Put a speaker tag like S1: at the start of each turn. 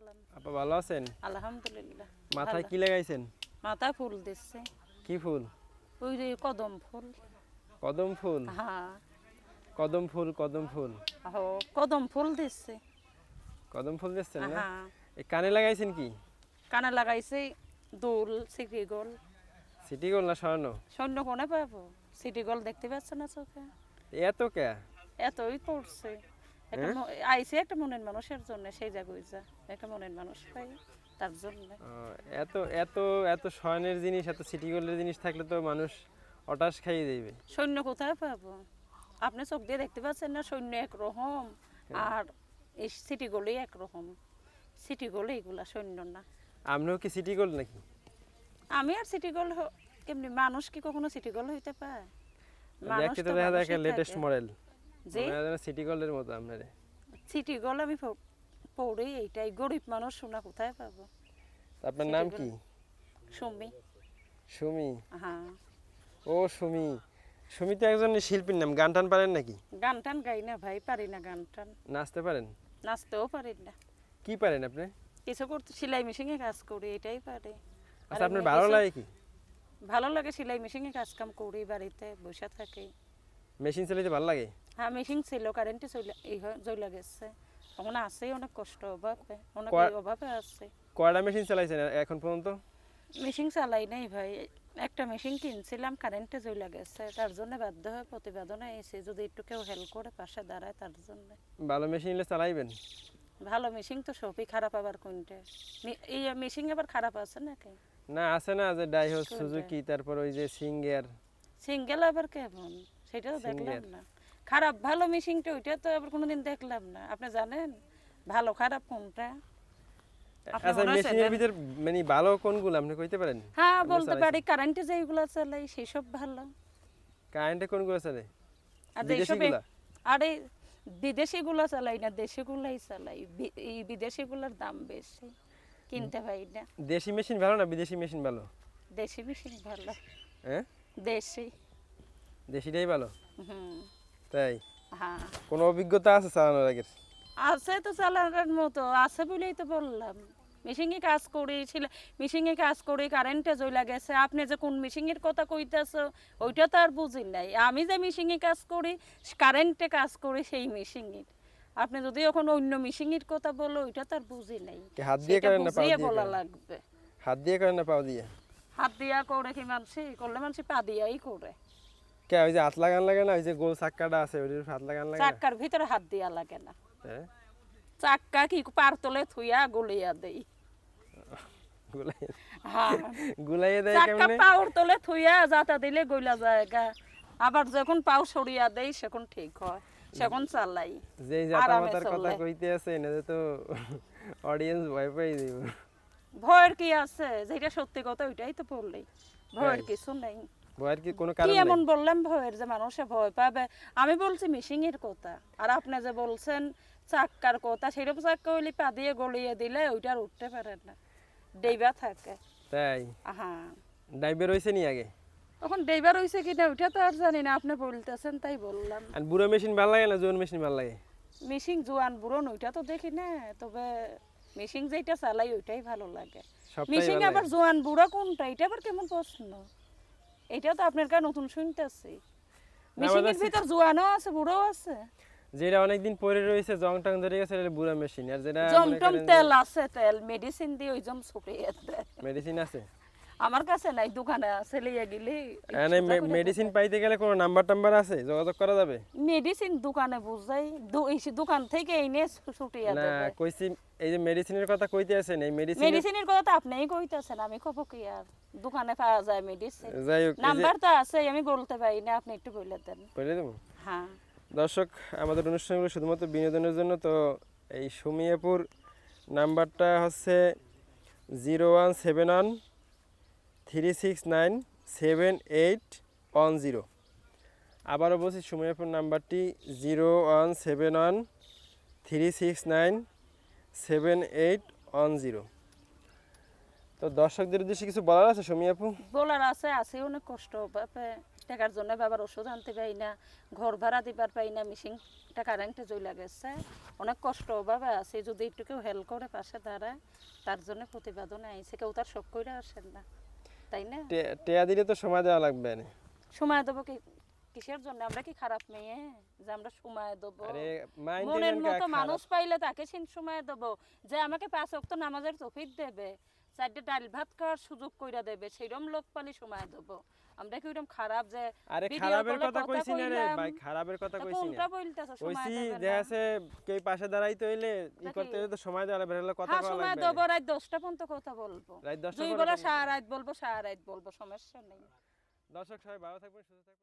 S1: সালাম।
S2: আপা ভালো আছেন?
S1: আলহামদুলিল্লাহ।
S2: মাথায় কি লাগাইছেন?
S1: মাথায় ফুল দিচ্ছে।
S2: কি ফুল?
S1: ওই যে কদম ফুল।
S2: কদম ফুল?
S1: হ্যাঁ।
S2: কদম ফুল, কদম ফুল।
S1: কদম ফুল দিচ্ছে।
S2: কদম ফুল দিচ্ছেন না?
S1: হ্যাঁ।
S2: এই কানে লাগাইছেন কি?
S1: কানে লাগাইছে দুল, সিটি গোল।
S2: সিটি গোল না স্বর্ণ?
S1: সৈন্য কোনে পাবো? সিটি গোল দেখতে পাচ্ছ না চোখে?
S2: এত কে?
S1: এতই পড়ছে। আইসে একটা মনের মানুষের জন্য সেই জায়গায় যা একটা মনের মানুষ পাই তার জন্য।
S2: এত এত এত স্বর্ণের জিনিস, এত সিটি গোল্ডের জিনিস থাকলে তো মানুষ অটাস খাইয়ে দেবে।
S1: সৈন্য কোথায় পাবো? আপনি চোখ দিয়ে দেখতে পাচ্ছেন না সৈন্য একরকম আর এই সিটি গোলই একরকম। সিটি গোল এইগুলা সৈন্য না।
S2: আপনিও কি সিটি গোল্ড নাকি?
S1: আমি আর সিটি গোল কেমনি মানুষ কি কখনো সিটি গোল হইতে পারে?
S2: দেখতে তো দেখা যায় লেটেস্ট মডেল।
S1: জি
S2: সিটি গোল্ডের মতো আপনারে।
S1: সিটি গোল আমি পড়ি এইটাই গরিব মানুষ সোনা কোথায় পাবো?
S2: আপনার নাম কি?
S1: সুমি।
S2: সুমি?
S1: হ্যাঁ।
S2: ও সুমি। সুমি তো একজন শিল্পীর নাম। গান টান পারেন নাকি?
S1: গান টান গাই না ভাই, পারি না গান টান।
S2: নাচতে পারেন?
S1: নাচতেও পারি না।
S2: কি পারেন আপনি?
S1: কিছু করতে সেলাই মেশিনে কাজ করি এটাই পারে।
S2: আচ্ছা আপনার ভালো লাগে কি?
S1: ভালো লাগে সেলাই মেশিনে কাজ কাম করি, বাড়িতে বসে থাকি।
S2: মেশিন চালাতে ভালো লাগে?
S1: হ্যাঁ মেশিন ছিল, কারেন্টে চলে গেছে। এখন আছে অনেক কষ্ট, অভাবে অনেক অভাবে আছে।
S2: কয়টা মেশিন চালাইছেন এখন পর্যন্ত?
S1: মেশিন চালাই নাই ভাই, একটা মেশিন কিনছিলাম কারেন্টে চলে গেছে, তার জন্য বাধ্য হয়ে প্রতিবেদনে এসে যদি একটু কেউ হেল্প করে পাশে দাঁড়ায় তার জন্য।
S2: ভালো মেশিন হলে চালাইবেন?
S1: ভালো মেশিন তো সবই খারাপ, আবার কোনটা এই মেশিন আবার খারাপ আছে নাকি?
S2: না আছে না, যে ডাইহো সুজুকি, তারপর ওই যে সিঙ্গার।
S1: সিঙ্গেল আবার কেমন সেটা তো দেখলাম না। খারাপ ভালো মেশিনটা ওইটা তো আবার কোনোদিন দেখলাম না। আপনি জানেন ভালো খারাপ কোনটা?
S2: আচ্ছা মেশিনের ভিতর মানে ভালো কোনগুলো আপনি কইতে পারেন?
S1: হ্যাঁ বলতে পারি, কারেন্টে যেগুলো চালাই সেই সব ভালো।
S2: কারেন্টে কোনগুলো চলে?
S1: আর
S2: বিদেশিগুলো?
S1: আরে বিদেশিগুলো চালাই না, দেশিগুলাই চালাই। এই বিদেশিগুলোর দাম বেশি, কিনতে পারি না।
S2: দেশি মেশিন ভালো না বিদেশি মেশিন ভালো?
S1: দেশি মেশিন ভালো।
S2: হ্যাঁ
S1: দেশি।
S2: দেশিটাই ভালো?
S1: হুম।
S2: তাই?
S1: হ্যাঁ।
S2: কোনো অভিজ্ঞতা আছে চালানোর আগের?
S1: আছে তো চালানোর মতো আছে বলেই তো বললাম। মেশিনে কাজ করি, মেশিনে কাজ করি, কারেন্টে চলে গেছে। আপনি যে কোন মেশিনের কথা কইতেছ ওইটা তো আর বুঝি নাই। আমি যে মেশিনে কাজ করি, কারেন্টে কাজ করি সেই মেশিনের। আপনি যদি এখন অন্য মেশিনের কথা বলো ওইটা তো আর বুঝি নাই।
S2: হাত দিয়ে করেন না পা দিয়ে
S1: বলা লাগবে?
S2: হাত দিয়ে করেন না পা দিয়ে?
S1: হাত দিয়া করে কি মানছি করলে মানছি পা দিয়াই করে।
S2: কে ওই যে হাত লাগান লাগে না, ওই যে গোল চাক্কাটা আছে ওইটার হাত লাগান লাগে না?
S1: চাক্কার ভিতরে হাত দিয়া লাগে না।
S2: হ্যাঁ
S1: চাক্কা কি পার তলে থুইয়া গলিয়া দেই।
S2: গুলাইয়ে দেয়
S1: চাক্কা
S2: কেমনে?
S1: পাউর তলে থুইয়া যাতা দিলে গইলা জায়গা, আবার যখন পাউ সরিয়া দেই সেখন ঠিক হয়, সেখন চালাই।
S2: যেই জাতামাতার কথা কইতে আছে না তো অডিয়েন্স ভয় পাই দিব।
S1: ভয়ের কি আছে? যেটা সত্যি কথা ওইটাই তো বললেই, ভয়ের কিছু নাই।
S2: ভয়ের কি কোনো কারণ
S1: কি
S2: নাই?
S1: এমন বললাম ভয়ের যে মানুষে ভয় পাবে? আমি বলছি মেশিনের কথা, আর আপনি যে বলছেন চাক্কার কথা, সেটা চাক্কা হইলে পা দিয়ে গলিয়ে দিলে ওইটা আর উঠতে পারে না, ডেইবা থাকে।
S2: তাই?
S1: হ্যাঁ।
S2: ড্রাইভার হইছে নি আগে?
S1: এখন ডেইবার হইছে কিনা ওইটা তো আর জানি না, আপনি বলতেছেন তাই বললাম।
S2: আর বুড়ো মেশিন ভালো লাগে না জোন মেশিন ভালো লাগে?
S1: মেশিন জোয়ান বুড়ো ওইটা তো দেখি না, তবে মেশিন যেটা চালাই ওইটাই ভালো লাগে। মেশিন আবার জোয়ান বুড়ো কোনটা, এটা আবার কেমন প্রশ্ন? এটা তো আপনার কাছে নতুন শুনতেছি। মেশিনের ভিতর জোয়ানও আছে বুড়োও আছে।
S2: যেটা অনেকদিন পরে রয়েছে জং টং ধরে গেছে এটা বুড়া মেশিন, আর যেটা
S1: জমটম তেল আছে, তেল মেডিসিন দিয়ে ওই জম ছুটিয়ে দেয়।
S2: মেডিসিন আছে
S1: আমার কাছে নাই, দোকানে আছে, লিয়ে গেলে।
S2: মানে মেডিসিন পাইতে গেলে কোনো নাম্বার টাম্বার আছে যোগাযোগ করা যাবে?
S1: মেডিসিন দোকানে বুঝাই, দোকান থেকে এনে ছুটিয়ে
S2: না
S1: দেবে।
S2: কইছি এই যে মেডিসিনের কথা কইতে আছেন, এই
S1: মেডিসিনের কথা তো আপনিই কইতাছেন, আমি কব কি আর? দোকানে পাওয়া যায় মেডিসিন,
S2: যাই হোক
S1: নাম্বার তো আছে, আমি বলতে পারি না, আপনি একটু বলে দেন।
S2: বলে দেবো?
S1: হ্যাঁ।
S2: দর্শক আমাদের অনুষ্ঠানগুলো শুধুমাত্র বিনোদনের জন্য, তো এই সুমিয়াপুর নাম্বারটা হচ্ছে 01713697810। আবারও বলছি সুমিয়াপুর নাম্বারটি 01713697810। তো দর্শকদের উদ্দেশ্যে কিছু বলার আছে সুমিয়াপু?
S1: বলার আছে অনেক কষ্ট বাপে, টাকার জন্য বাবার ওষুধ আনতে পারি না, ঘর ভাড়া দিবার পাই না, মেশিনটা কারেন্টে চলে গেছে। অনেক কষ্ট অভাবে আছে, যদি একটু কেউ হেল্প করে পাশে দাঁড়ায়, তার জন্য প্রতিবেদনে আইছে, কেউ তার শখ করে আসেন না, তাই না?
S2: টেয়া দিলে তো সময় দেওয়া লাগবে না।
S1: সময় দেবো কিসের জন্য? আমরা কি খারাপ মেয়ে যে আমরা সময় দেবো?
S2: আরে
S1: মনের
S2: মাইন্ড
S1: মতো মানুষ পাইলে তাকে সময় দেবো, যে আমাকে 5 ওয়াক্ত নামাজের তৌফিক দেবে, 4টা ডাল ভাত খাওয়ার সুযোগ কইরা দেবে, সেইরকম লোক পালি সময় দেবো। আমরা কি ওরকম খারাপ যে
S2: আরে
S1: ভিডিও
S2: খারাপের
S1: কলে
S2: কথা কইছি না রে
S1: কইলাম?
S2: ভাই, খারাপের কথা
S1: তা
S2: কইছি না।
S1: কোনটা বলতেছো সময়
S2: কইছি
S1: দেবে
S2: যে
S1: না?
S2: আছে কেউ পাশে দাঁড়াইতে হইলে ই করতে হইলে তো সময় দেওয়া লাগবে, নাহলে কথা
S1: হ্যাঁ,
S2: কওয়া
S1: সময়
S2: লাগবে
S1: দেবো,
S2: না।
S1: রাত 10টা পর্যন্ত কথা বলবো,
S2: রাত 10টা
S1: দুই
S2: পরে
S1: বেলা
S2: কথা
S1: সারা রাত বলবো, সারা রাত বলবো, সমস্যা নেই।
S2: দর্শক সবাই ভালো থাকবেন, সুস্থ থাকবেন।